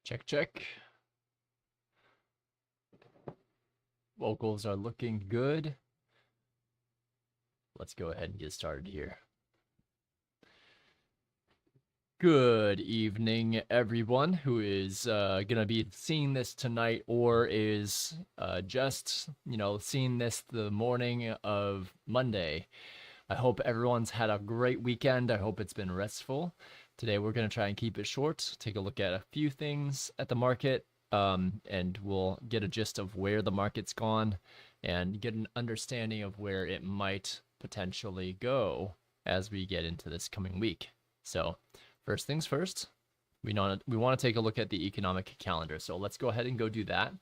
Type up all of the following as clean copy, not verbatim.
Check, check. Vocals are looking good. Let's go ahead and get started here. Good evening, everyone who is going to be seeing this tonight or is just, seeing this the morning of Monday. I hope everyone's had a great weekend. I hope it's been restful. Today, we're going to try and keep it short, take a look at a few things at the market, and we'll get a gist of where the market's gone and get an understanding of where it might potentially go as we get into this coming week. So first things first, we want to take a look at the economic calendar. So let's go ahead and go do that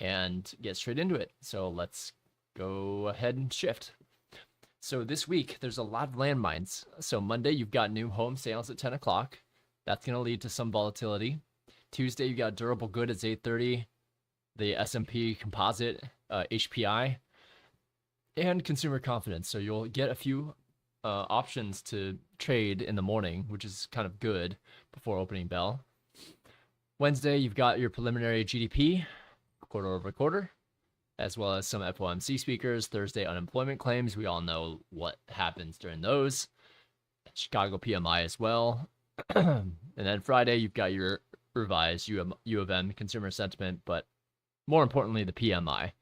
and get straight into it. So let's go ahead and shift. So this week, there's a lot of landmines. So Monday, you've got new home sales at 10 o'clock. That's going to lead to some volatility. Tuesday, you got durable good at 8:30, the S&P composite, HPI, and consumer confidence. So you'll get a few options to trade in the morning, which is kind of good before opening bell. Wednesday, you've got your preliminary GDP, quarter over quarter, as well as some FOMC speakers. Thursday, unemployment claims. We all know what happens during those. Chicago PMI as well. And then Friday, you've got your revised U of M consumer sentiment, but more importantly, the PMI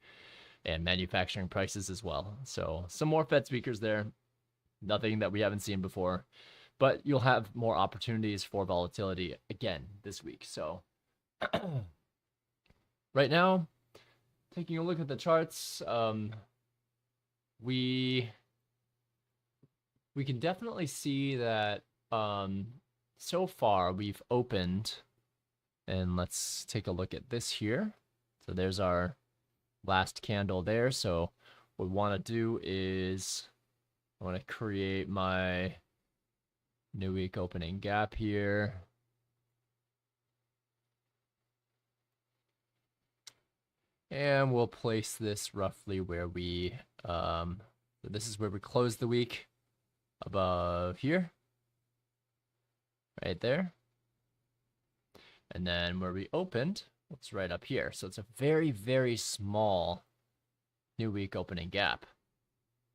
and manufacturing prices as well. So some more Fed speakers there. Nothing that we haven't seen before, but you'll have more opportunities for volatility again this week. So right now, taking a look at the charts, we can definitely see that so far we've opened, and let's take a look at this here. So there's our last candle there. So what we want to do is I want to create my new week opening gap here. And we'll place this roughly where we, so this is where we close the week, above here, right there. And then where we opened, it's right up here. So it's a very, very small new week opening gap.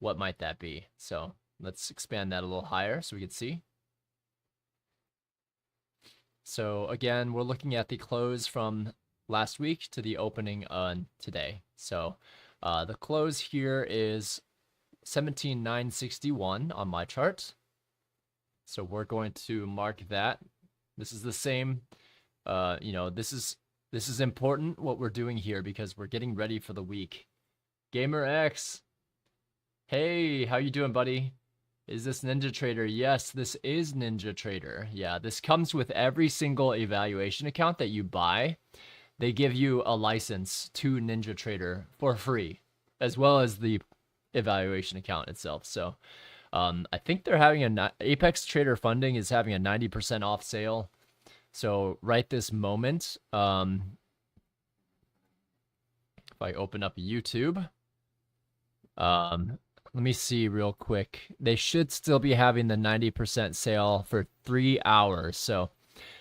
What might that be? So let's expand that a little higher so we can see. So again, we're looking at the close from last week to the opening on today. So the close here is 17,961 on my chart. So we're going to mark that. This is the same, this is important what we're doing here because we're getting ready for the week. Gamer X, hey, how you doing, buddy? Is this Ninja Trader? Yes, this is Ninja Trader. Yeah, this comes with every single evaluation account that you buy. They give you a license to Ninja Trader for free, as well as the evaluation account itself. So I think they're having Apex Trader Funding is having a 90% off sale. So right this moment, if I open up YouTube, let me see real quick. They should still be having the 90% sale for 3 hours. So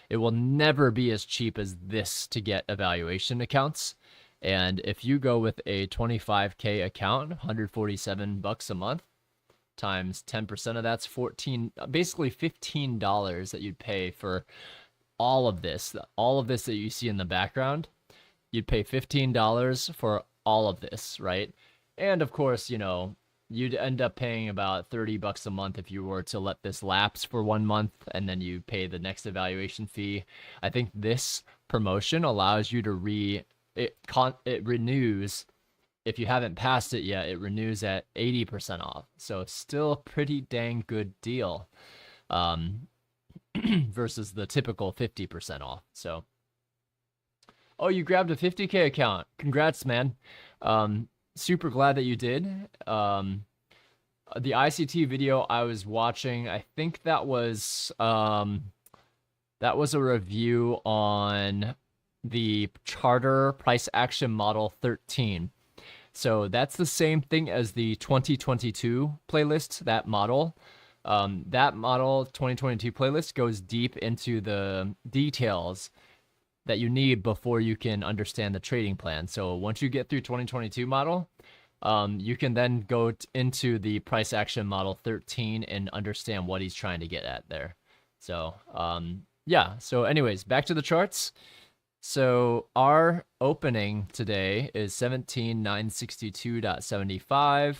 it will never be as cheap as this to get evaluation accounts. And if you go with a 25K account, 147 bucks a month, times 10% of that's basically $15 that you'd pay for all of this that you see in the background. You'd pay $15 for all of this, right? And of course, you'd end up paying about 30 bucks a month if you were to let this lapse for 1 month and then you pay the next evaluation fee. I think this promotion allows you to it renews. If you haven't passed it yet, it renews at 80% off. So it's still a pretty dang good deal versus the typical 50% off. So, oh, you grabbed a 50K account. Congrats, man. Super glad that you did. The ICT video I was watching, I think that was a review on the Charter Price Action Model 13. So that's the same thing as the 2022 playlist, that model. That model 2022 playlist goes deep into the details that you need before you can understand the trading plan. So once you get through 2022 model, you can then go into the price action model 13 and understand what he's trying to get at there. So yeah, so anyways, back to the charts. So our opening today is 17,962.75.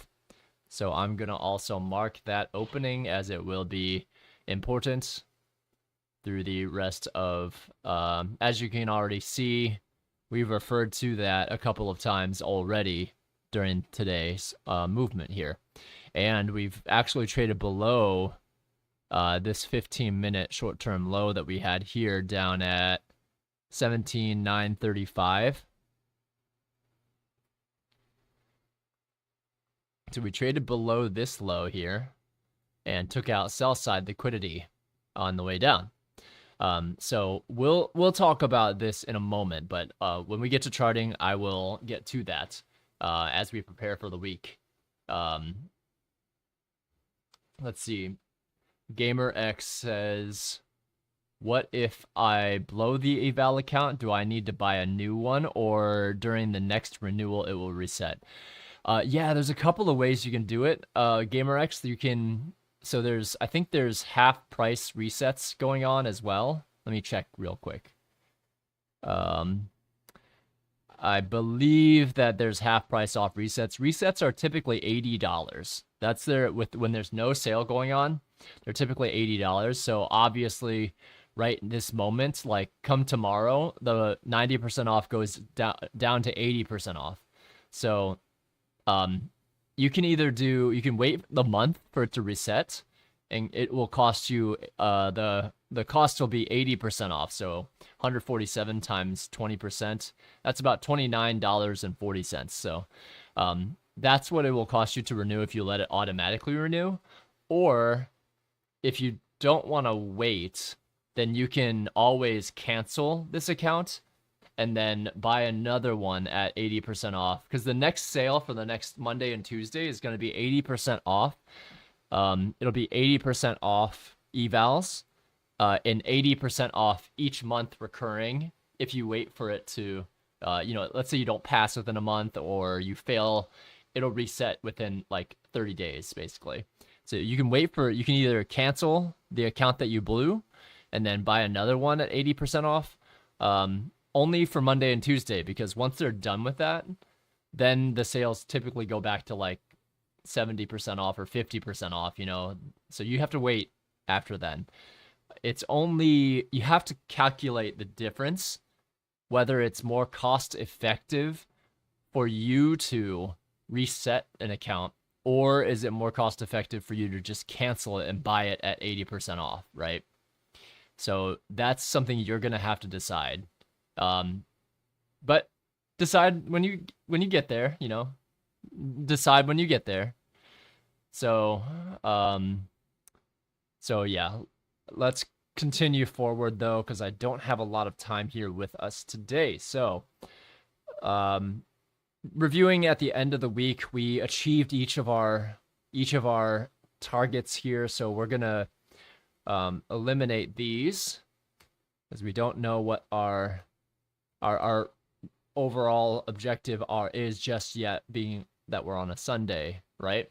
So I'm going to also mark that opening, as it will be important through the rest of, as you can already see, we've referred to that a couple of times already during today's movement here. And we've actually traded below this 15-minute short-term low that we had here down at 17,935. So we traded below this low here and took out sell side liquidity on the way down. So we'll talk about this in a moment, but when we get to charting, I will get to that as we prepare for the week. Let's see. GamerX says, what if I blow the eval account? Do I need to buy a new one, or during the next renewal it will reset? Yeah, there's a couple of ways you can do it. GamerX, you can, so I think there's half price resets going on as well. Let me check real quick. I believe that there's half price off resets. Resets are typically $80. That's there when there's no sale going on. They're typically $80. So obviously, right in this moment, like come tomorrow, the 90% off goes down to 80% off. So you can either you can wait the month for it to reset, and it will cost you, the cost will be 80% off. So 147 times 20%, that's about $29.40. So that's what it will cost you to renew if you let it automatically renew. Or if you don't want to wait, then you can always cancel this account and then buy another one at 80% off. Because the next sale for the next Monday and Tuesday is going to be 80% off. It'll be 80% off evals and 80% off each month recurring if you wait for it to, let's say you don't pass within a month or you fail, it'll reset within like 30 days, basically. So you can you can either cancel the account that you blew and then buy another one at 80% off, only for Monday and Tuesday, because once they're done with that, then the sales typically go back to like 70% off or 50% off, so you have to wait after then. You have to calculate the difference, whether it's more cost effective for you to reset an account, or is it more cost effective for you to just cancel it and buy it at 80% off, right? So that's something you're going to have to decide. But decide when you get there, decide when you get there. So yeah, let's continue forward though, because I don't have a lot of time here with us today. So, reviewing at the end of the week, we achieved each of our targets here. So we're gonna eliminate these, as we don't know what our overall objective is just yet, being that we're on a Sunday, right?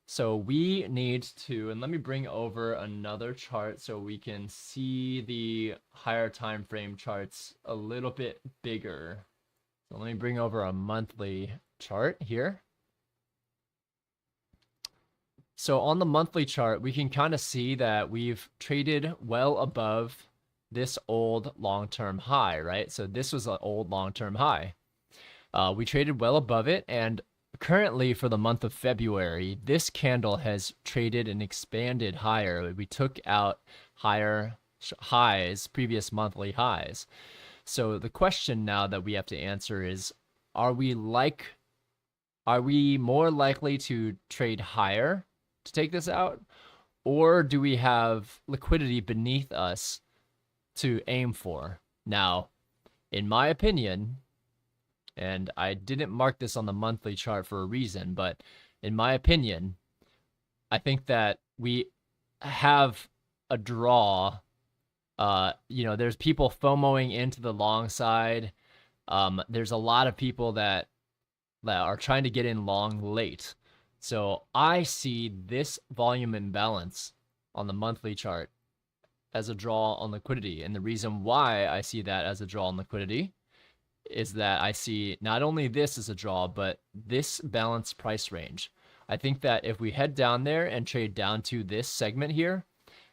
So we need to, and let me bring over another chart so we can see the higher time frame charts a little bit bigger. So let me bring over a monthly chart here. So on the monthly chart, we can kind of see that we've traded well above this old long-term high, right? So this was an old long-term high. We traded well above it, and currently for the month of February, this candle has traded and expanded higher. We took out higher highs, previous monthly highs. So the question now that we have to answer is, are we more likely to trade higher to take this out, or do we have liquidity beneath us to aim for? Now, in my opinion, and I didn't mark this on the monthly chart for a reason, but in my opinion, I think that we have a draw There's people FOMOing into the long side. There's a lot of people that are trying to get in long late. So I see this volume imbalance on the monthly chart as a draw on liquidity. And the reason why I see that as a draw on liquidity is that I see not only this as a draw, but this balanced price range. I think that if we head down there and trade down to this segment here,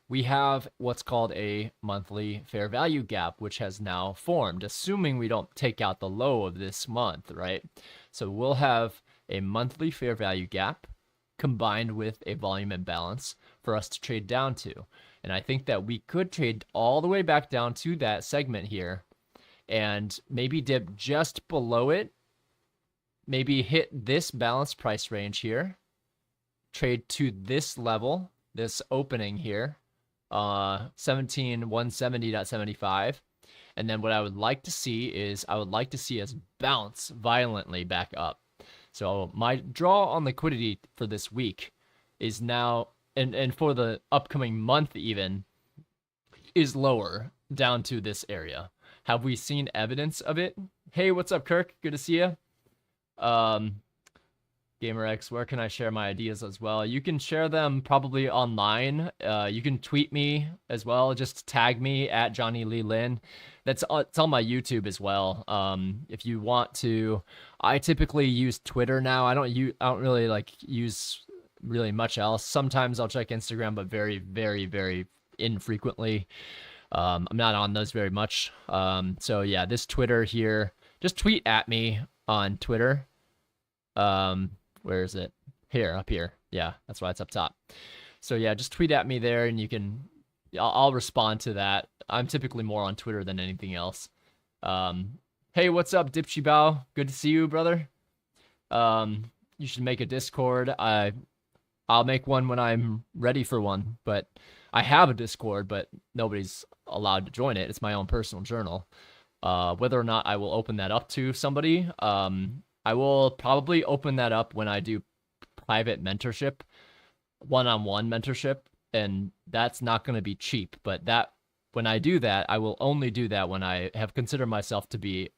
we have what's called a monthly fair value gap, which has now formed, assuming we don't take out the low of this month, right? So we'll have a monthly fair value gap combined with a volume imbalance for us to trade down to. And I think that we could trade all the way back down to that segment here and maybe dip just below it, maybe hit this balanced price range here, trade to this level, this opening here, 17,170.75. And then what I would like to see is I would like to see us bounce violently back up. So my draw on liquidity for this week is now, and for the upcoming month even, is lower down to this area. Have we seen evidence of it? Hey, what's up, Kirk? Good to see you. GamerX, where can I share my ideas as well? You can share them probably online. You can tweet me as well. Just tag me at Johnny Lee Lin. It's on my YouTube as well. If you want to, I typically use Twitter now. I don't really use really much else. Sometimes I'll check Instagram, but very, very, very infrequently. I'm not on those very much. So yeah, this Twitter here, just tweet at me on Twitter. Where is it? Here, up here. Yeah, that's why it's up top. So yeah, just tweet at me there and I'll respond to that. I'm typically more on Twitter than anything else. Hey, what's up, Dipchi Bao? Good to see you, brother. You should make a Discord. I'll make one when I'm ready for one, but I have a Discord, but nobody's allowed to join it. It's my own personal journal. Whether or not I will open that up to somebody, I will probably open that up when I do private mentorship, one-on-one mentorship, and that's not going to be cheap. But when I do that, I will only do that when I have considered myself to be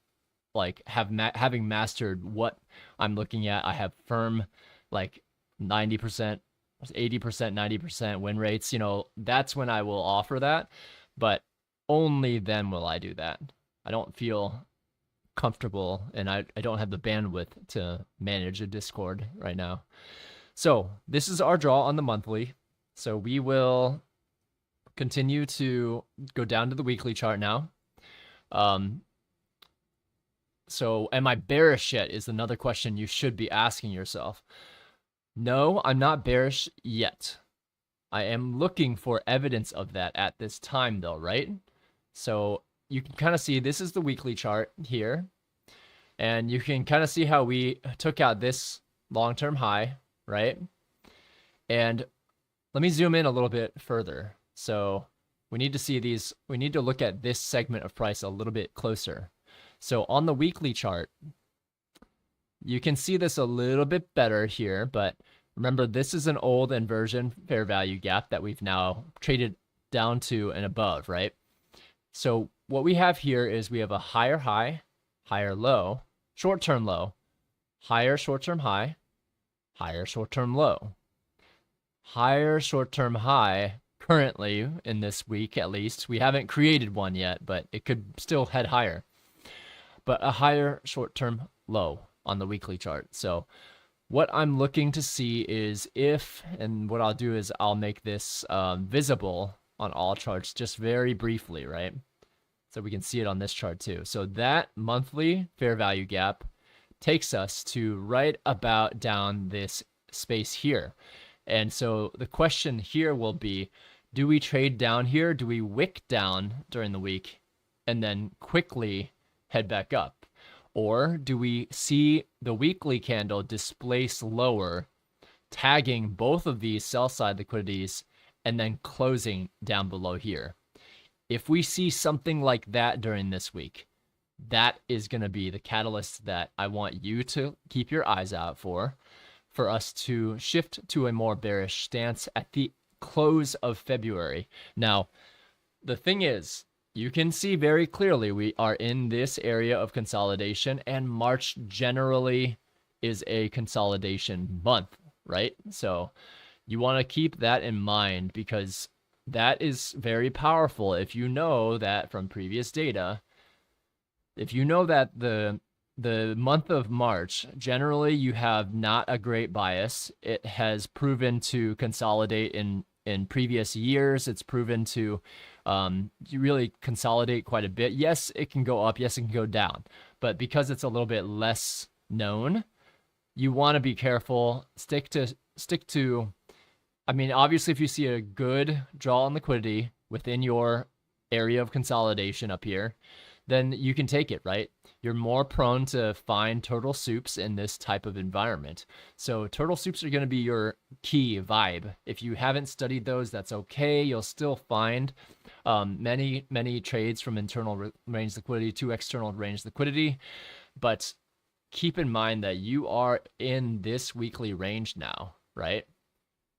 having mastered what I'm looking at. I have firm 90%, 80%, 90% win rates. That's when I will offer that, but only then will I do that. I don't feel comfortable and I don't have the bandwidth to manage a Discord right now. So this is our draw on the monthly. So we will continue to go down to the weekly chart now. So am I bearish yet is another question you should be asking yourself. No, I'm not bearish yet. I am looking for evidence of that at this time though, right? So you can kind of see this is the weekly chart here. And you can kind of see how we took out this long-term high, right? And let me zoom in a little bit further. So we need to see these, we need to look at this segment of price a little bit closer. So on the weekly chart, you can see this a little bit better here, but remember this is an old inversion fair value gap that we've now traded down to and above, right? So what we have here is we have a higher high, higher low, short-term low, higher short-term high, higher short-term low, higher short-term high currently in this week at least. We haven't created one yet, but it could still head higher. But a higher short-term low on the weekly chart. So what I'm looking to see is and what I'll do is I'll make this visible on all charts just very briefly, right? So we can see it on this chart too. So that monthly fair value gap takes us to right about down this space here. And so the question here will be, do we trade down here? Do we wick down during the week and then quickly head back up? Or do we see the weekly candle displace lower, tagging both of these sell side liquidities and then closing down below here? If we see something like that during this week, that is going to be the catalyst that I want you to keep your eyes out for us to shift to a more bearish stance at the close of February. Now, The thing is, you can see very clearly we are in this area of consolidation, and March generally is a consolidation month, right? So you want to keep that in mind, because that is very powerful. If you know that from previous data, if you know that the month of March, generally you have not a great bias. It has proven to consolidate in previous years. It's proven to you really consolidate quite a bit. Yes, it can go up. Yes, it can go down. But because it's a little bit less known, you want to be careful. Stick to. I mean, obviously, if you see a good draw on liquidity within your area of consolidation up here, then you can take it, right? You're more prone to find turtle soups in this type of environment. So turtle soups are going to be your key vibe. If you haven't studied those, that's okay. You'll still find many trades from internal range liquidity to external range liquidity. But keep in mind that you are in this weekly range now, right?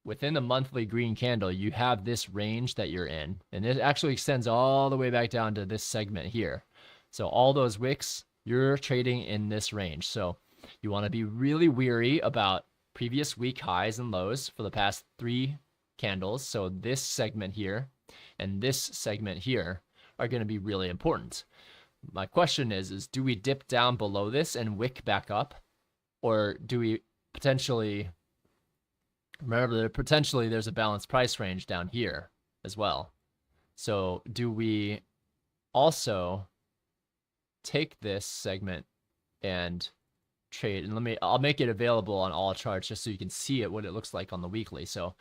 Within the monthly green candle, you have this range that you're in, and it actually extends all the way back down to this segment here. So all those wicks, you're trading in this range. So you want to be really weary about previous week highs and lows for the past 3 candles. So this segment here and this segment here are going to be really important. My question is do we dip down below this and wick back up? Or do we potentially... Remember that potentially there's a balanced price range down here as well. So do we also take this segment and trade? And I'll make it available on all charts just so you can see it, what it looks like on the weekly. So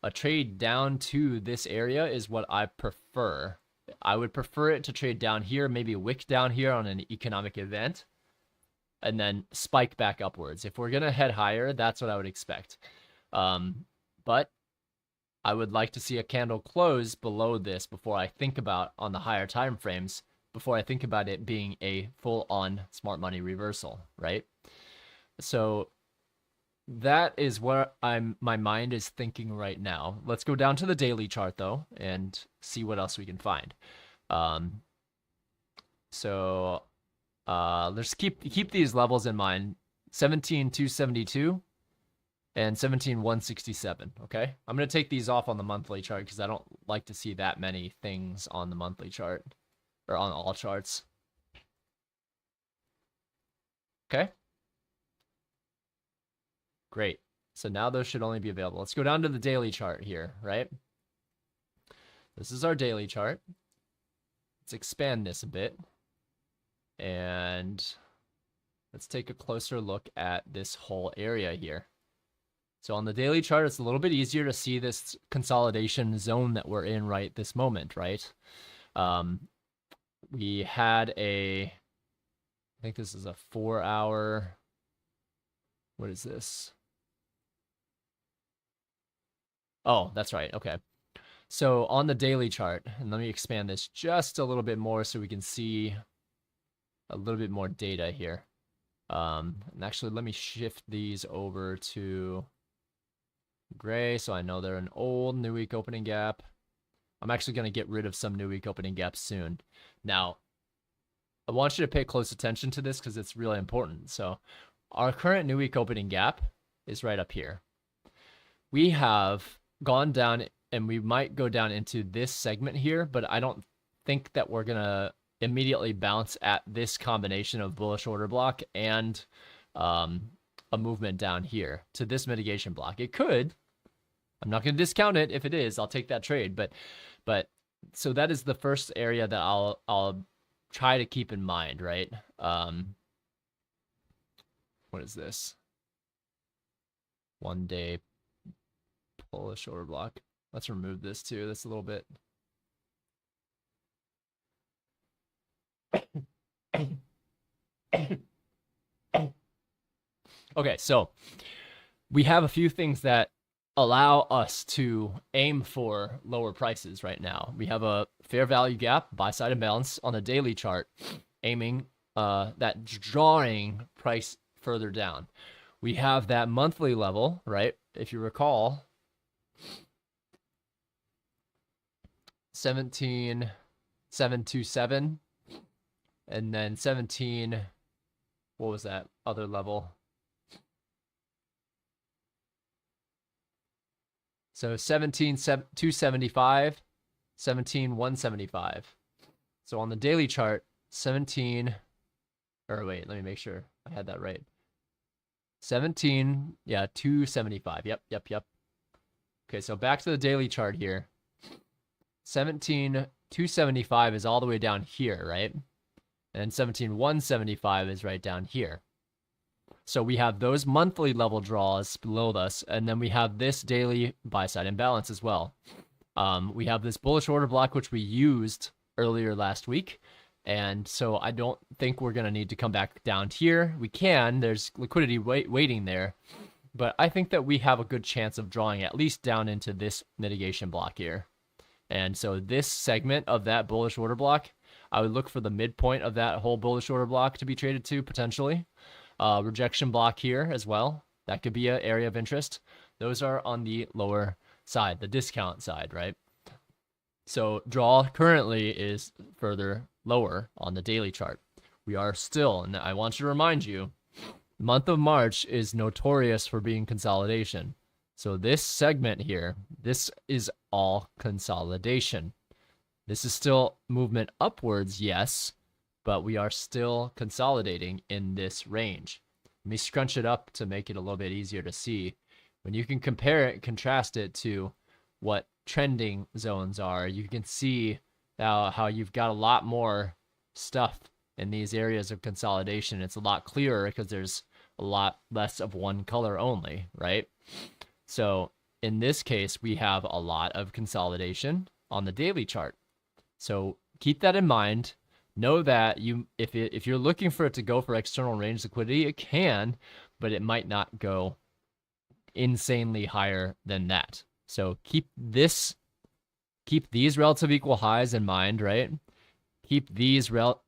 a trade down to this area is what I prefer. I would prefer it to trade down here, maybe wick down here on an economic event, and then spike back upwards. If we're going to head higher, that's what I would expect. But I would like to see a candle close below this before I think about, on the higher time frames, before I think about it being a full-on smart money reversal, right? So that is what my mind is thinking right now. Let's go down to the daily chart though and see what else we can find. Let's keep these levels in mind: 17,272 and 17,167. Okay, I'm gonna take these off on the monthly chart because I don't like to see that many things on the monthly chart or on all charts. Okay, great. So now those should only be available. Let's go down to the daily chart here, right? This is our daily chart. Let's expand this a bit and let's take a closer look at this whole area here. So on the daily chart, it's a little bit easier to see this consolidation zone that we're in right this moment, right? We had I think this is a 4-hour, what is this? Oh, that's right, okay. So on the daily chart, and let me expand this just a little bit more so we can see a little bit more data here. And actually, let me shift these over to gray so I know they're an old new week opening gap. I'm actually going to get rid of some new week opening gaps soon. Now, I want you to pay close attention to this because it's really important. So our current new week opening gap is right up here. We have gone down, and we might go down into this segment here, but I don't think that we're going to immediately bounce at this combination of bullish order block and a movement down here to this mitigation block. It could. I'm not going to discount it. If it is, I'll take that trade. But so that is the first area that I'll try to keep in mind, right? What is this? 1 day bullish order block. Let's remove this too. That's a little bit. Okay, so we have a few things that allow us to aim for lower prices right now. We have a fair value gap, buy side imbalance on the daily chart, aiming that drawing price further down. We have that monthly level, right? If you recall, 17,727, and then 17, what was that other level? So 17,275, 17,175. So on the daily chart, 17, or wait, let me make sure I had that right. 17, yeah, 275. Yep. Okay, so back to the daily chart here. 17,275 is all the way down here, right? And 17,175 is right down here. So we have those monthly level draws below us, and then we have this daily buy-side imbalance as well. We have this bullish order block, which we used earlier last week. And so I don't think we're going to need to come back down here. We can. There's liquidity waiting there. But I think that we have a good chance of drawing at least down into this mitigation block here. And so this segment of that bullish order block, I would look for the midpoint of that whole bullish order block to be traded to potentially. Rejection block here as well. That could be an area of interest. Those are on the lower side, the discount side, right? So draw currently is further lower on the daily chart. We are still, and I want to remind you, the month of March is notorious for being consolidation. So this segment here, this is all consolidation. This is still movement upwards, yes, but we are still consolidating in this range. Let me scrunch it up to make it a little bit easier to see. When you can compare it, contrast it to what trending zones are, you can see how you've got a lot more stuff in these areas of consolidation. It's a lot clearer because there's a lot less of one color only, right? So in this case, we have a lot of consolidation on the daily chart. So keep that in mind. Know that if you're looking for it to go for external range liquidity, it can, but it might not go insanely higher than that. So keep these relative equal highs in mind, right? Keep these well,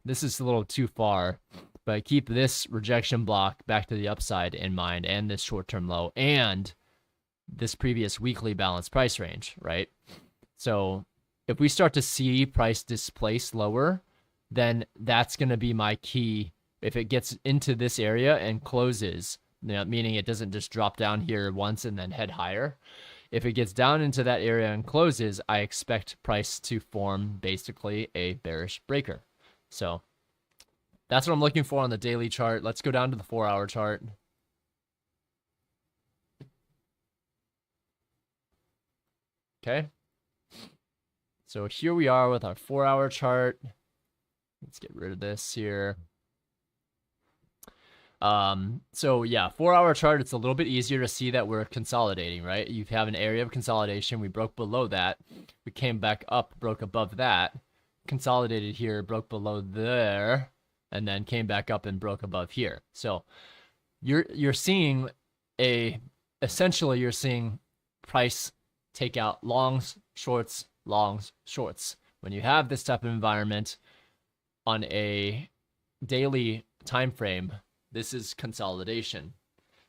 this is a little too far, but keep this rejection block back to the upside in mind, and this short-term low, and this previous weekly balanced price range, right? So if we start to see price displace lower, then that's going to be my key. If it gets into this area and closes, meaning it doesn't just drop down here once and then head higher. If it gets down into that area and closes, I expect price to form basically a bearish breaker. So that's what I'm looking for on the daily chart. Let's go down to the 4-hour chart. Okay. So here we are with our 4-hour chart. Let's get rid of this here. So yeah, 4-hour chart, it's a little bit easier to see that we're consolidating, right? You have an area of consolidation. We broke below that. We came back up, broke above that, consolidated here, broke below there, and then came back up and broke above here. So you're seeing essentially you're seeing price take out longs, shorts, longs, shorts. When you have this type of environment on a daily time frame, this is consolidation.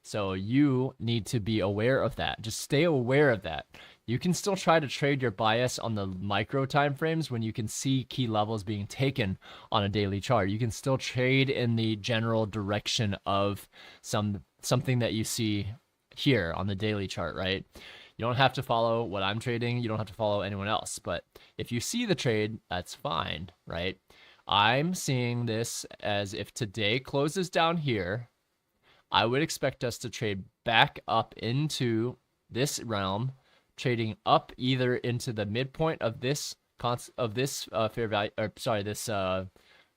So you need to be aware of that. Just stay aware of that. You can still try to trade your bias on the micro time frames when you can see key levels being taken on a daily chart. You can still trade in the general direction of something that you see here on the daily chart, right? You don't have to follow what I'm trading. You don't have to follow anyone else. But if you see the trade, that's fine, right? I'm seeing this as if today closes down here, I would expect us to trade back up into this realm, trading up either into the midpoint of this fair value, or sorry, this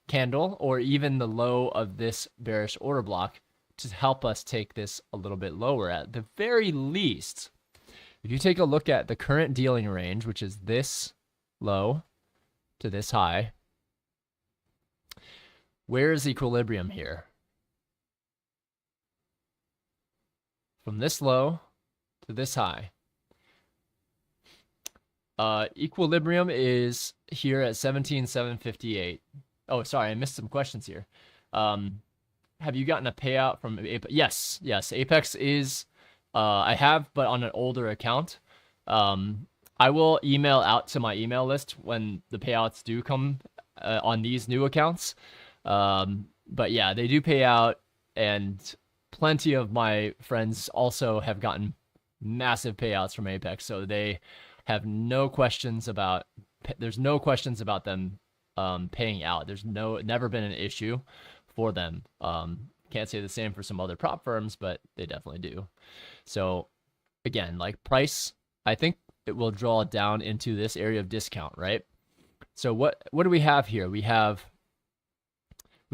candle, or even the low of this bearish order block to help us take this a little bit lower. At the very least, if you take a look at the current dealing range, which is this low to this high, where is equilibrium here? From this low to this high. Equilibrium is here at 17,758. Oh, sorry, I missed some questions here. Have you gotten a payout from Apex? Yes. Apex is, I have, but on an older account. I will email out to my email list when the payouts do come on these new accounts. But yeah, they do pay out, and plenty of my friends also have gotten massive payouts from Apex, so they have no questions about. There's no questions about them paying out. There's never been an issue for them. Can't say the same for some other prop firms, but they definitely do. So again, like price, I think it will draw down into this area of discount, right? So what do we have here? We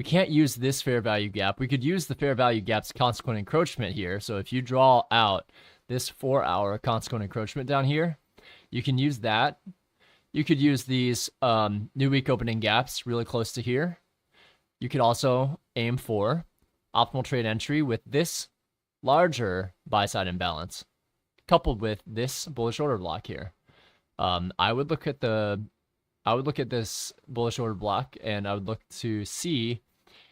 can't use this fair value gap. We could use the fair value gap's consequent encroachment here. So if you draw out this 4-hour consequent encroachment down here, you can use that. You could use these new week opening gaps really close to here. You could also aim for optimal trade entry with this larger buy side imbalance, coupled with this bullish order block here. I would look at this bullish order block, and I would look to see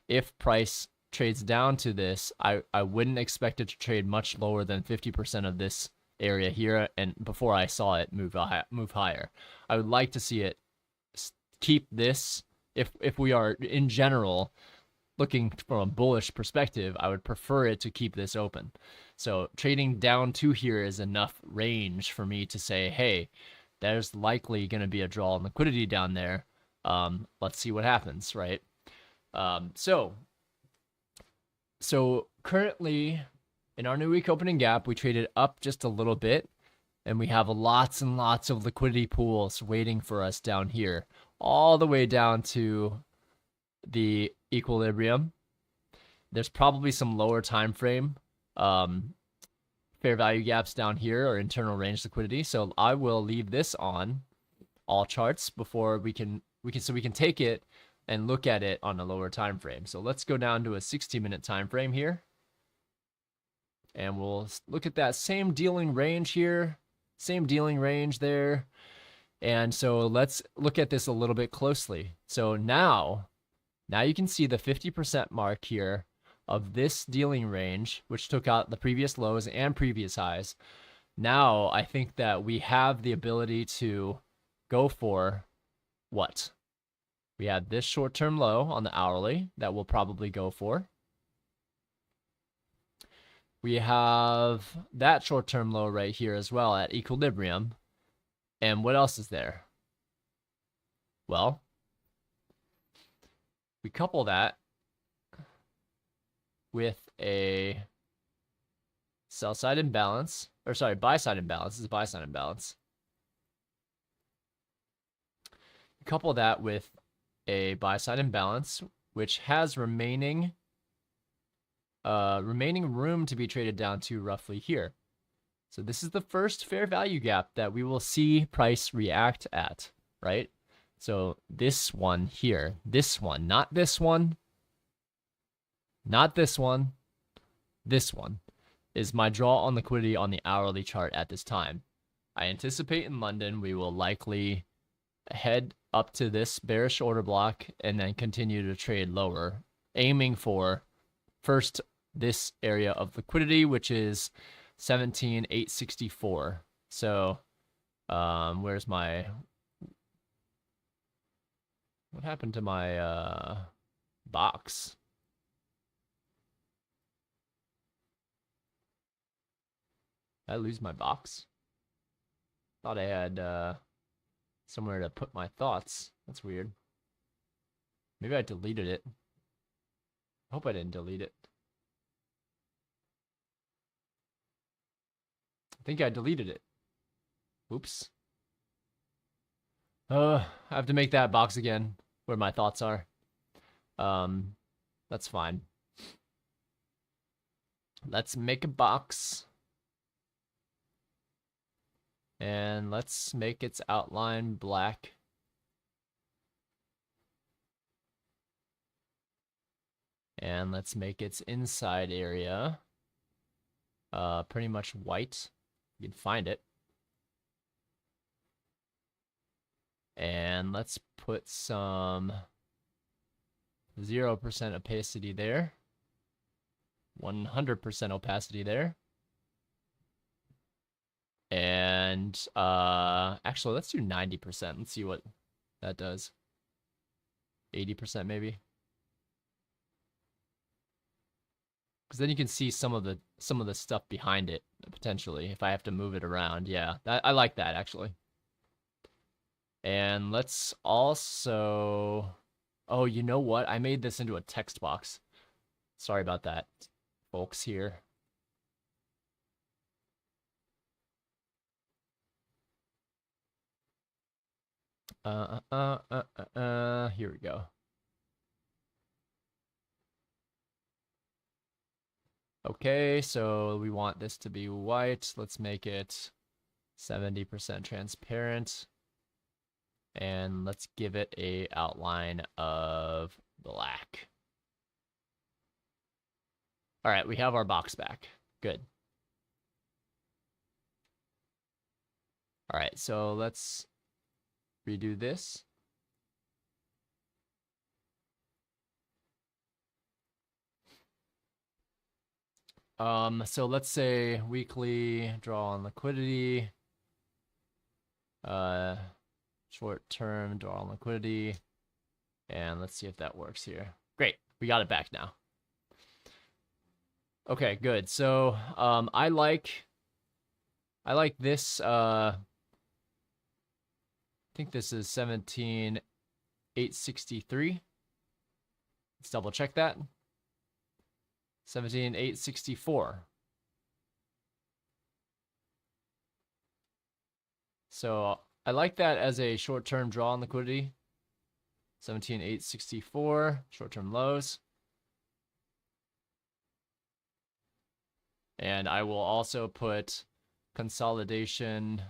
if price trades down to this. I wouldn't expect it to trade much lower than 50% of this area here, and before I saw it move higher. I would like to see it keep this. If we are in general looking from a bullish perspective, I would prefer it to keep this open. So trading down to here is enough range for me to say, hey, there's likely going to be a draw on liquidity down there. Let's see what happens, right? So currently in our new week opening gap, we traded up just a little bit, and we have lots and lots of liquidity pools waiting for us down here, all the way down to the equilibrium. There's probably some lower time frame fair value gaps down here, or internal range liquidity. So I will leave this on all charts before we can take it and look at it on a lower time frame. So let's go down to a 60-minute time frame here, and we'll look at that same dealing range here, same dealing range there. And so let's look at this a little bit closely. So now you can see the 50% mark here of this dealing range, which took out the previous lows and previous highs. Now I think that we have the ability to go for what? We have this short-term low on the hourly that we'll probably go for. We have that short-term low right here as well at equilibrium. And what else is there? Well, we couple that with a sell side imbalance, or sorry, buy side imbalance. This is buy side imbalance. Couple that with a buy side imbalance, which has remaining room to be traded down to roughly here. So this is the first fair value gap that we will see price react at, right? So this one here, this one, not this one, not this one, this one is my draw on liquidity on the hourly chart at this time. I anticipate in London we will likely head up to this bearish order block and then continue to trade lower, aiming for first this area of liquidity, which is 17,864. So where's my, what happened to my box? Did I lose my box? Thought I had somewhere to put my thoughts. That's weird. Maybe I deleted it. I hope I didn't delete it. I think I deleted it. Oops. I have to make that box again where my thoughts are. That's fine. Let's make a box. And let's make its outline black. And let's make its inside area pretty much white. You can find it. And let's put some 0% opacity there. 100% opacity there. And actually, let's do 90%. Let's see what that does. 80% maybe. Because then you can see some of the stuff behind it potentially if I have to move it around. Yeah, I like that actually. And let's also, oh, you know what? I made this into a text box. Sorry about that, folks here. Here we go. Okay, so we want this to be white. Let's make it 70% transparent. And let's give it a outline of black. All right, we have our box back. Good. All right, so let's redo this. So let's say weekly draw on liquidity, short term draw on liquidity, and let's see if that works here. Great, we got it back now. Okay, good. So I like this. I think this is 17,863. Let's double check that. 17,864. So I like that as a short-term draw on liquidity. 17,864 short-term lows. And I will also put consolidation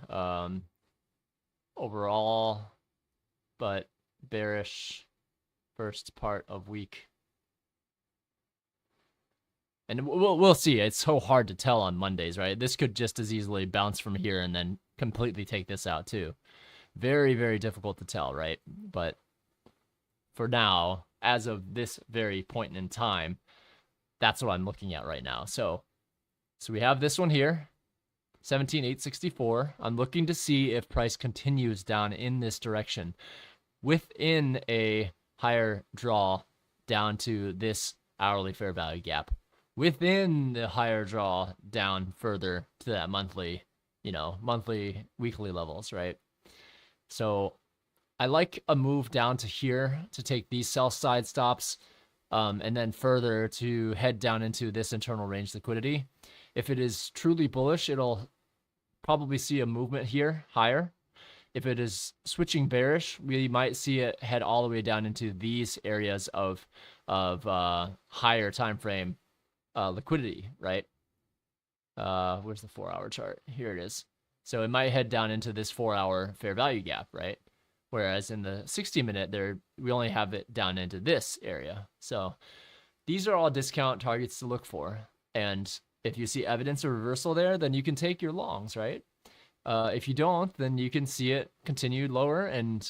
overall, but bearish first part of week. And we'll see. It's so hard to tell on Mondays, right? This could just as easily bounce from here and then completely take this out too. Very, very difficult to tell, right? But for now, as of this very point in time, that's what I'm looking at right now. So we have this one here, 17,864. I'm looking to see if price continues down in this direction within a higher draw down to this hourly fair value gap, within the higher draw down further to that monthly, weekly levels, right? So I like a move down to here to take these sell side stops, and then further to head down into this internal range liquidity. If it is truly bullish, it'll probably see a movement here higher. If it is switching bearish, we might see it head all the way down into these areas of higher time frame liquidity, right? Where's the 4-hour chart? Here it is. So it might head down into this 4-hour fair value gap, right? Whereas in the 60-minute, we only have it down into this area. So these are all discount targets to look for. And if you see evidence of reversal there, then you can take your longs, right? If you don't, then you can see it continue lower. And,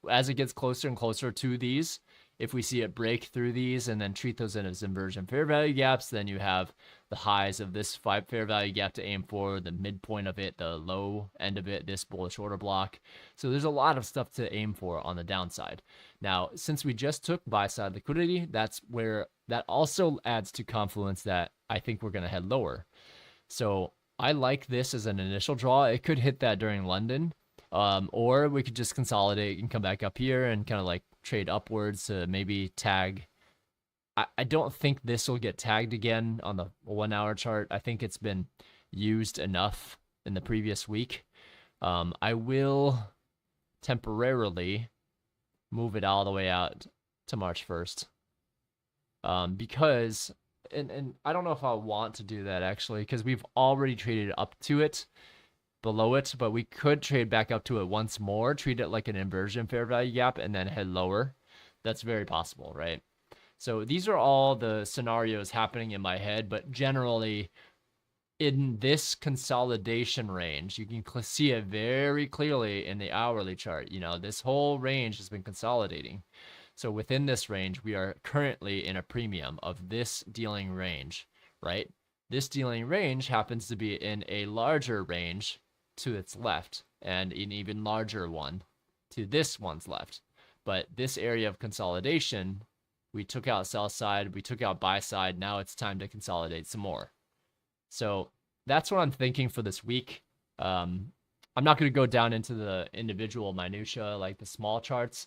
as it gets closer and closer to these, if we see it break through these and then treat those in as inversion fair value gaps, then you have the highs of this fair value gap to aim for, the midpoint of it, the low end of it, this bullish order block. So there's a lot of stuff to aim for on the downside. Now, since we just took buy side liquidity, that's where that also adds to confluence that I think we're going to head lower. So I like this as an initial draw. It could hit that during London, or we could just consolidate and come back up here and kind of like trade upwards to maybe tag. I don't think this will get tagged again on the 1-hour chart. I think it's been used enough in the previous week. I will temporarily move it all the way out to March 1st. Because, and I don't know if I want to do that actually, because we've already traded up to it, below it, but we could trade back up to it once more, treat it like an inversion fair value gap, and then head lower. That's very possible, right? So these are all the scenarios happening in my head, but generally in this consolidation range, you can see it very clearly in the hourly chart. This whole range has been consolidating. So within this range, we are currently in a premium of this dealing range, right? This dealing range happens to be in a larger range to its left, and an even larger one to this one's left. But this area of consolidation, we took out sell side, we took out buy side. Now it's time to consolidate some more. So that's what I'm thinking for this week. I'm not going to go down into the individual minutia like the small charts,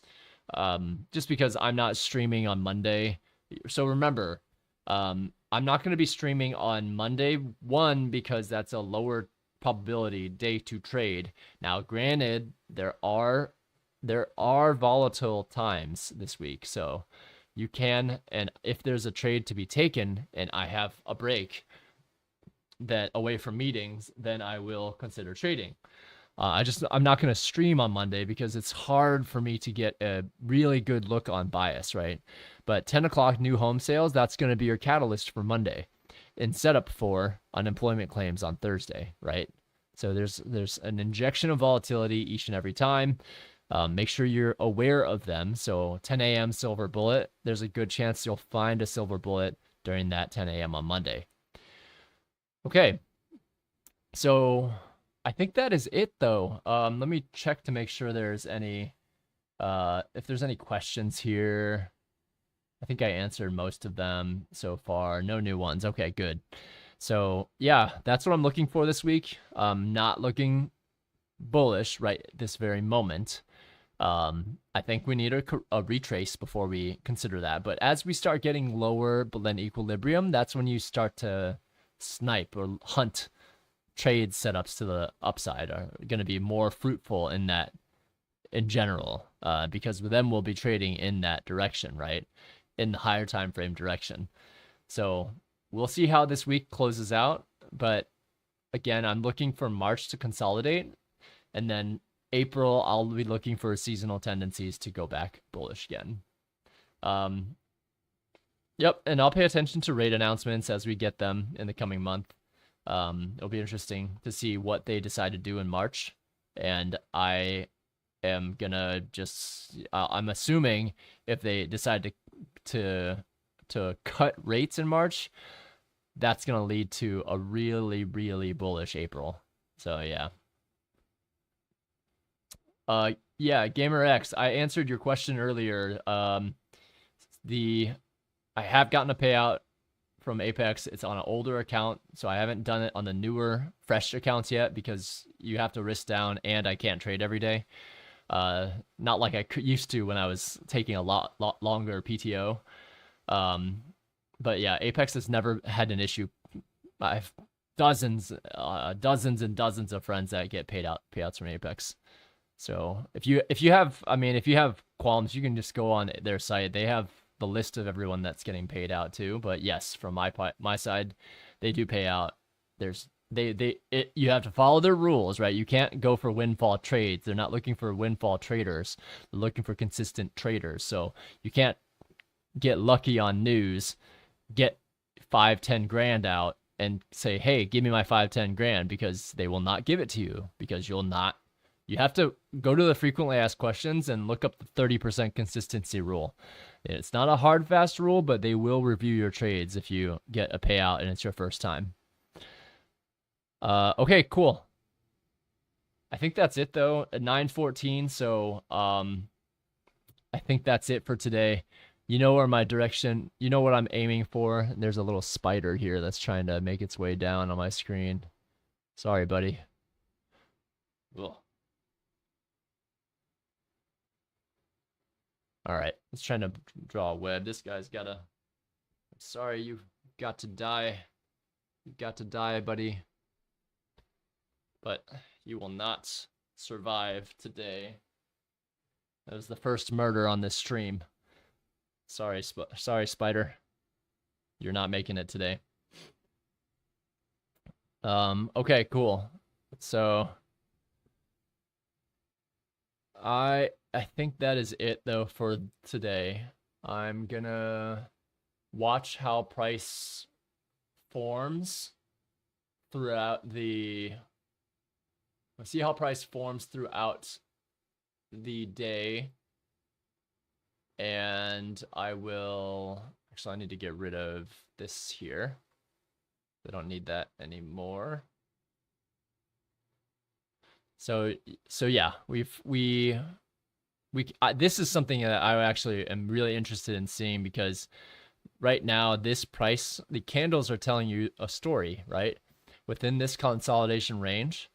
just because I'm not streaming on Monday. So remember, I'm not going to be streaming on Monday, one, because that's a lower probability day to trade. Now, granted, there are volatile times this week, so you can, and if there's a trade to be taken and I have a break that away from meetings, then I will consider trading. I'm not going to stream on Monday because it's hard for me to get a really good look on bias, right? But 10 o'clock new home sales, that's going to be your catalyst for Monday in setup for unemployment claims on Thursday, right? So there's an injection of volatility each and every time. Make sure you're aware of them. So 10 a.m. silver bullet, there's a good chance you'll find a silver bullet during that 10 a.m. on Monday. Okay, so I think that is it, though. Let me check to make sure there's any, if there's any questions here. I think I answered most of them so far. No new ones. Okay, good. So yeah, that's what I'm looking for this week. Not looking bullish right this very moment. I think we need a retrace before we consider that. But as we start getting lower than equilibrium, that's when you start to snipe or hunt trade setups to the upside are going to be more fruitful in that in general, because then we'll be trading in that direction, right? In the higher time frame direction. So we'll see how this week closes out. But again, I'm looking for March to consolidate, and then April, I'll be looking for seasonal tendencies to go back bullish again. Yep, and I'll pay attention to rate announcements as we get them in the coming month. It'll be interesting to see what they decide to do in March. And I am gonna I'm assuming if they decide to cut rates in March, that's gonna lead to a really, really bullish April. So yeah. Yeah, GamerX, I answered your question earlier. I have gotten a payout from Apex. It's on an older account, so I haven't done it on the newer, fresh accounts yet because you have to risk down, and I can't trade every day. Not like I used to when I was taking a lot longer PTO. But yeah, Apex has never had an issue. I've dozens and dozens of friends that get payouts from Apex. So if you have qualms, you can just go on their site. They have the list of everyone that's getting paid out too. But yes, from my side, they do pay out. You have to follow their rules, right? You can't go for windfall trades. They're not looking for windfall traders. They're looking for consistent traders. So you can't get lucky on news, get 5-10 grand out and say, hey, give me my 5-10 grand, because they will not give it to you, because you have to go to the frequently asked questions and look up the 30% consistency rule. It's not a hard, fast rule, but they will review your trades if you get a payout and it's your first time. Okay, cool. I think that's it, though, at 9:14. So I think that's it for today. You know where my direction, you know what I'm aiming for. There's a little spider here that's trying to make its way down on my screen. Sorry, buddy. Ugh. All right, let's try to draw a web. This guy's got a... I'm sorry, you got to die. You got to die, buddy. But you will not survive today. That was the first murder on this stream. Sorry, spider. You're not making it today. Okay, cool. So I think that is it, though, for today. I'm gonna watch how price forms throughout the... Let's see how price forms throughout the day. And I will... Actually, I need to get rid of this here. I don't need that anymore. So yeah, this is something that I actually am really interested in seeing, because right now this price, the candles are telling you a story, right? Within this consolidation range,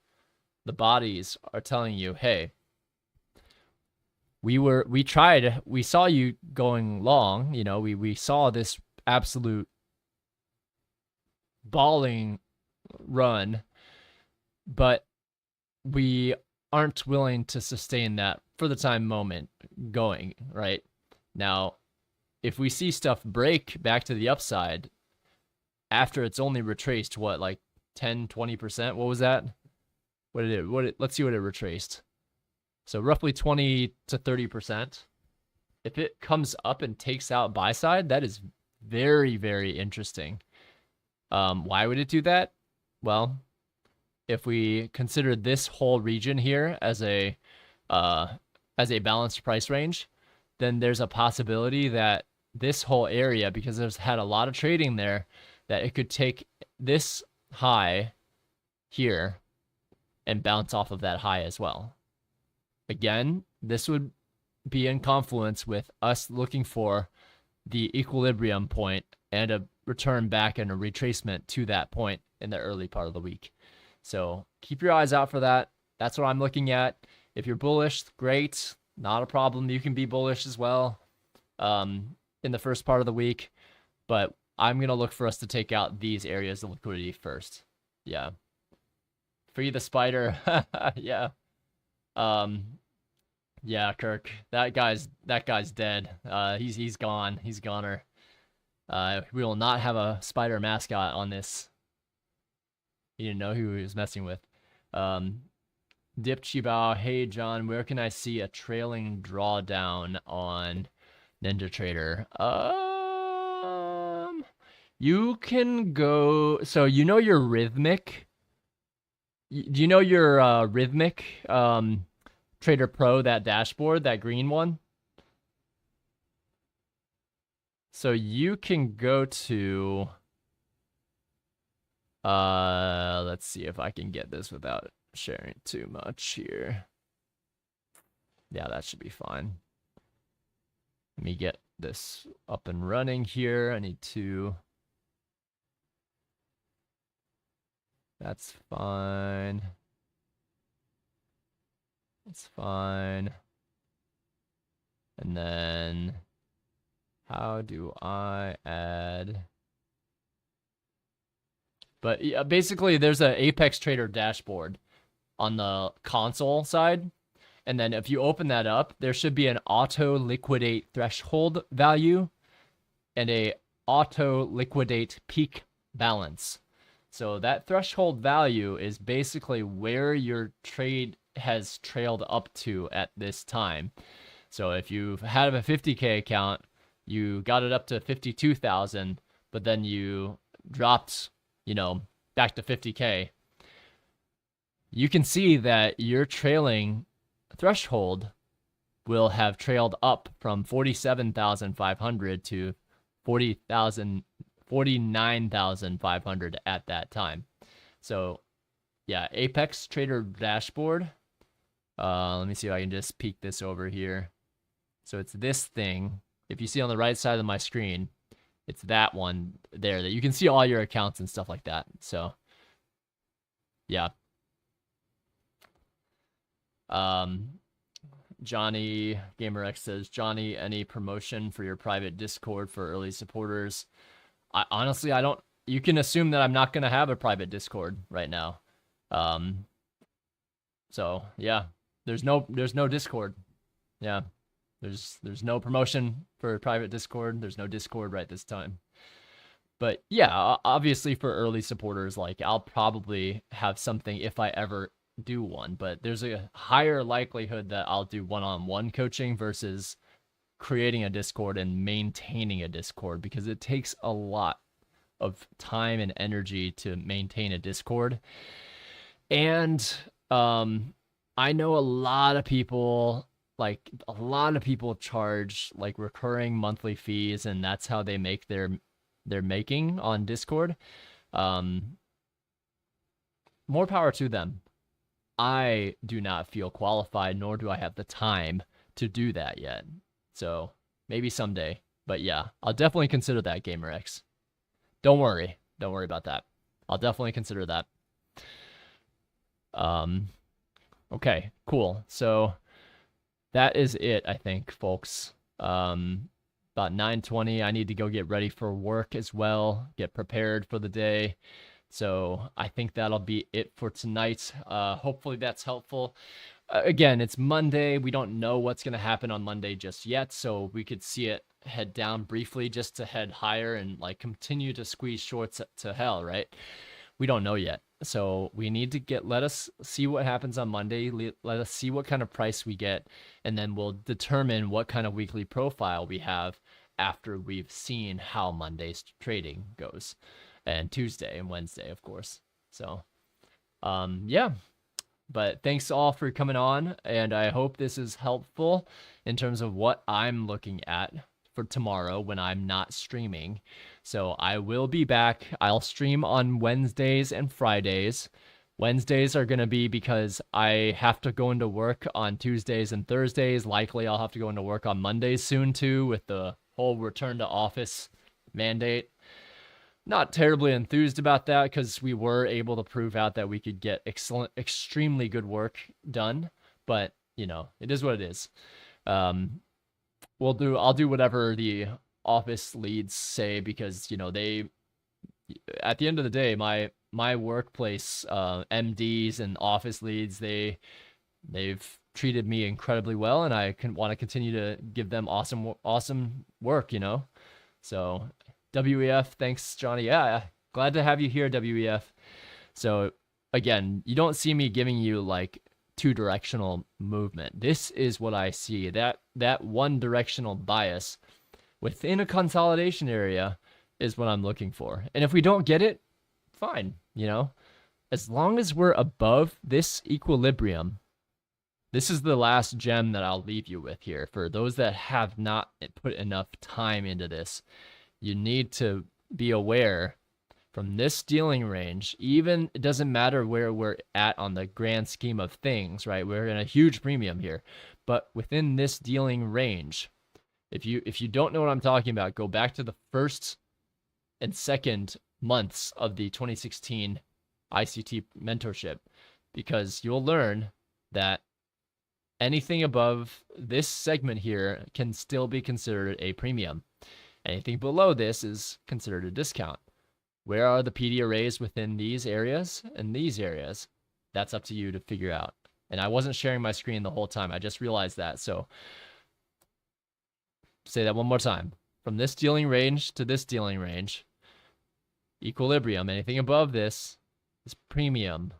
the bodies are telling you, hey, we saw you going long, we saw this absolute balling run, but we aren't willing to sustain that for the time moment going, right? Now, if we see stuff break back to the upside after it's only retraced, what, like 10, 20%? What was that? Let's see what it retraced. So roughly 20 to 30%. If it comes up and takes out buy side, that is very, very interesting. Why would it do that? Well, if we consider this whole region here as a balanced price range, then there's a possibility that this whole area, because there's had a lot of trading there, that it could take this high here and bounce off of that high as well. Again, this would be in confluence with us looking for the equilibrium point and a return back and a retracement to that point in the early part of the week. So keep your eyes out for that. That's what I'm looking at. If you're bullish, great, not a problem. You can be bullish as well in the first part of the week, but I'm going to look for us to take out these areas of liquidity first. Yeah. Free the spider. Yeah. Yeah, Kirk. That guy's dead. He's gone. He's goner. We will not have a spider mascot on this. He didn't know who he was messing with. Dip Chibao, hey John, where can I see a trailing drawdown on NinjaTrader? You can go. So your Rhythmic. Do you know your Rhythmic Trader Pro, that dashboard, that green one? So you can go to let's see if I can get this without sharing too much here. Yeah, that should be fine. Let me get this up and running here. I need to. That's fine. It's fine. And then how do I add? But yeah, basically there's an Apex Trader dashboard on the console side. And then if you open that up, there should be an auto liquidate threshold value and a auto liquidate peak balance. So that threshold value is basically where your trade has trailed up to at this time. So if you have a 50K account, you got it up to 52,000, but then you dropped, back to 50K. You can see that your trailing threshold will have trailed up from 47,500 to 49,500 at that time. So yeah, Apex Trader dashboard. Let me see if I can just peek this over here. So it's this thing. If you see on the right side of my screen, it's that one there that you can see all your accounts and stuff like that. So yeah. Johnny GamerX says, Johnny, any promotion for your private Discord for early supporters? Honestly, I don't. You can assume that I'm not going to have a private Discord right now. So yeah, there's no Discord. Yeah, there's no promotion for private Discord. There's no Discord right this time. But yeah, obviously for early supporters, like I'll probably have something if I ever do one, but there's a higher likelihood that I'll do one-on-one coaching versus creating a Discord and maintaining a Discord, because it takes a lot of time and energy to maintain a Discord. And I know a lot of people charge like recurring monthly fees, and that's how they make their making on Discord. More power to them. I do not feel qualified, nor do I have the time to do that yet. So maybe someday. But yeah, I'll definitely consider that, GamerX. Don't worry. Don't worry about that. I'll definitely consider that. Okay, cool. So that is it, I think, folks. About 9:20. I need to go get ready for work as well, get prepared for the day. So I think that'll be it for tonight. Hopefully that's helpful. Again, it's Monday. We don't know what's going to happen on Monday just yet, so we could see it head down briefly just to head higher and like continue to squeeze shorts to hell, right? We don't know yet. So we need to let us see what happens on Monday. Let us see what kind of price we get, and then we'll determine what kind of weekly profile we have after we've seen how Monday's trading goes, and Tuesday and Wednesday, of course. So, yeah. But thanks all for coming on, and I hope this is helpful in terms of what I'm looking at for tomorrow when I'm not streaming. So I will be back. I'll stream on Wednesdays and Fridays. Wednesdays are going to be because I have to go into work on Tuesdays and Thursdays. Likely I'll have to go into work on Mondays soon too, with the whole return to office mandate. Not terribly enthused about that because we were able to prove out that we could get extremely good work done. But, you know, it is what it is. I'll do whatever the office leads say, because, you know, at the end of the day, my workplace, MDs and office leads, they've treated me incredibly well, and I want to continue to give them awesome work, you know? So WEF, thanks, Johnny. Yeah, glad to have you here, WEF. So again, you don't see me giving you like two-directional movement. This is what I see. That one-directional bias within a consolidation area is what I'm looking for. And if we don't get it, fine, you know? As long as we're above this equilibrium, this is the last gem that I'll leave you with here. For those that have not put enough time into this, you need to be aware from this dealing range. Even it doesn't matter where we're at on the grand scheme of things, right? We're in a huge premium here, but within this dealing range, if you don't know what I'm talking about, go back to the first and second months of the 2016 ICT mentorship, because you'll learn that anything above this segment here can still be considered a premium. Anything below this is considered a discount. Where are the PD arrays within these areas and these areas? That's up to you to figure out. And I wasn't sharing my screen the whole time. I just realized that. So say that one more time. From this dealing range to this dealing range, equilibrium. Anything above this is premium.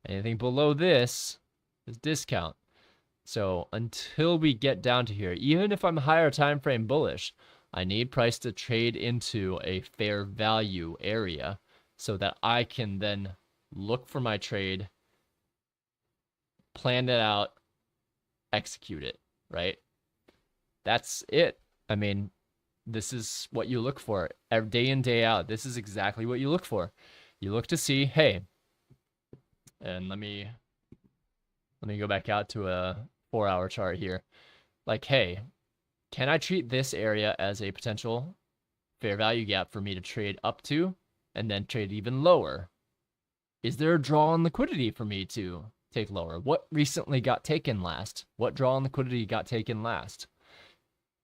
Anything below this is discount. So until we get down to here, even if I'm higher time frame bullish, I need price to trade into a fair value area so that I can then look for my trade, plan it out, execute it, right? That's it. I mean, this is what you look for every day in, day out. This is exactly what you look for. You look to see, hey, and let me go back out to a 4-hour chart here. Like, hey, can I treat this area as a potential fair value gap for me to trade up to and then trade even lower? Is there a draw on liquidity for me to take lower? What recently got taken last? What draw on liquidity got taken last?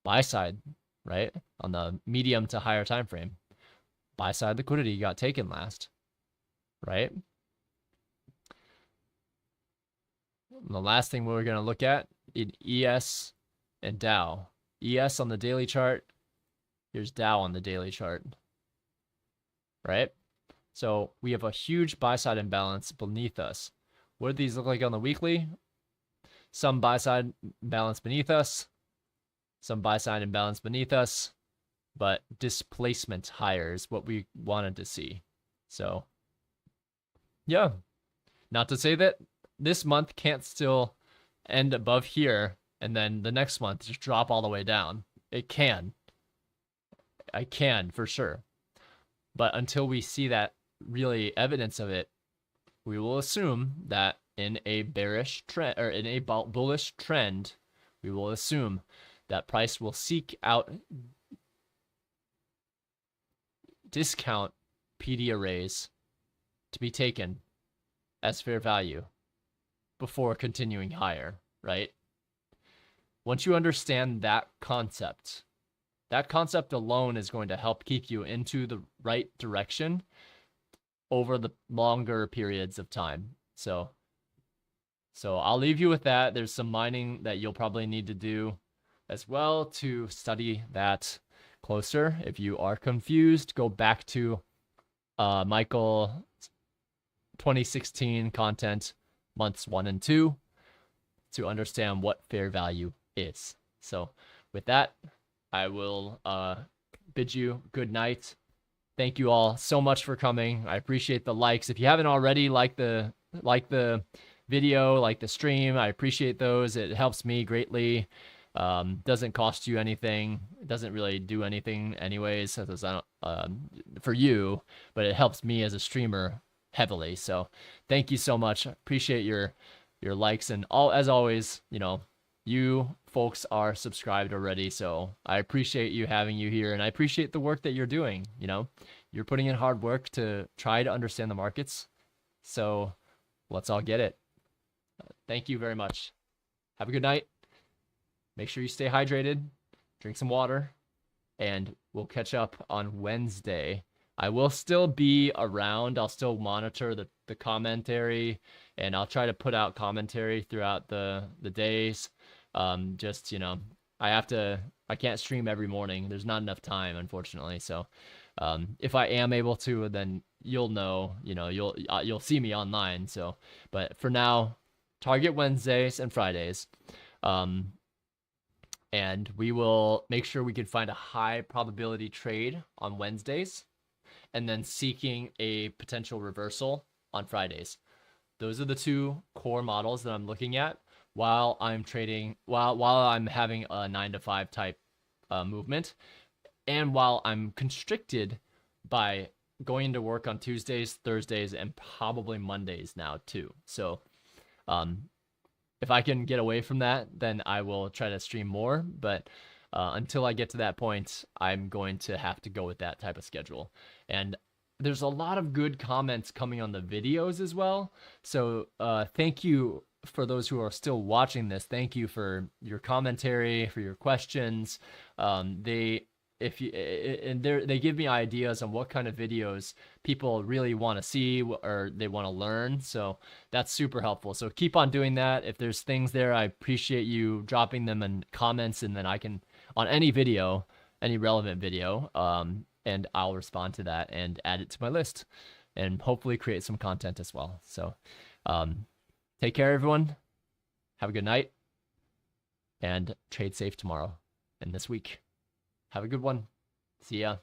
Buy side, right? On the medium to higher time frame. Buy side liquidity got taken last, right? And the last thing we're going to look at in ES and Dow. ES on the daily chart. Here's Dow on the daily chart, right? So we have a huge buy side imbalance beneath us. What do these look like on the weekly? Some buy side imbalance beneath us, some buy side imbalance beneath us, but displacement higher is what we wanted to see. So yeah, not to say that this month can't still end above here and then the next month just drop all the way down. It can. I can, for sure. But until we see that really evidence of it, we will assume that in a bearish trend or in a bullish trend, we will assume that price will seek out discount PD arrays to be taken as fair value before continuing higher, right? Once you understand that concept alone is going to help keep you into the right direction over the longer periods of time. So I'll leave you with that. There's some mining that you'll probably need to do as well to study that closer. If you are confused, go back to Michael 2016 content months 1 and 2 to understand what fair value is. So with that, I will bid you good night. Thank you all so much for coming. I appreciate the likes. If you haven't already, like the video, like the stream, I appreciate those. It helps me greatly. Doesn't cost you anything. It doesn't really do anything anyways, for you, but it helps me as a streamer heavily. So thank you so much. Appreciate your likes, and as always, you folks are subscribed already, so I appreciate having you here, and I appreciate the work that you're doing. You're putting in hard work to try to understand the markets, so let's all get it. Thank you very much. Have a good night. Make sure you stay hydrated, drink some water, and we'll catch up on Wednesday. I will still be around. I'll still monitor the commentary, and I'll try to put out commentary throughout the days. I can't stream every morning. There's not enough time, unfortunately. So if I am able to, then you'll know, you'll see me online. So, but for now, target Wednesdays and Fridays. And we will make sure we can find a high probability trade on Wednesdays, and then seeking a potential reversal on Fridays. Those are the two core models that I'm looking at while I'm trading, while I'm having a 9 to 5 type movement, and while I'm constricted by going to work on Tuesdays, Thursdays, and probably Mondays now too. So if I can get away from that, then I will try to stream more. But until I get to that point, I'm going to have to go with that type of schedule. And there's a lot of good comments coming on the videos as well. So thank you for those who are still watching this. Thank you for your commentary, for your questions. They give me ideas on what kind of videos people really want to see or they want to learn. So that's super helpful. So keep on doing that. If there's things there, I appreciate you dropping them in comments, and then I can, on any video, any relevant video, and I'll respond to that and add it to my list and hopefully create some content as well. So take care, everyone. Have a good night, and trade safe tomorrow and this week. Have a good one. See ya.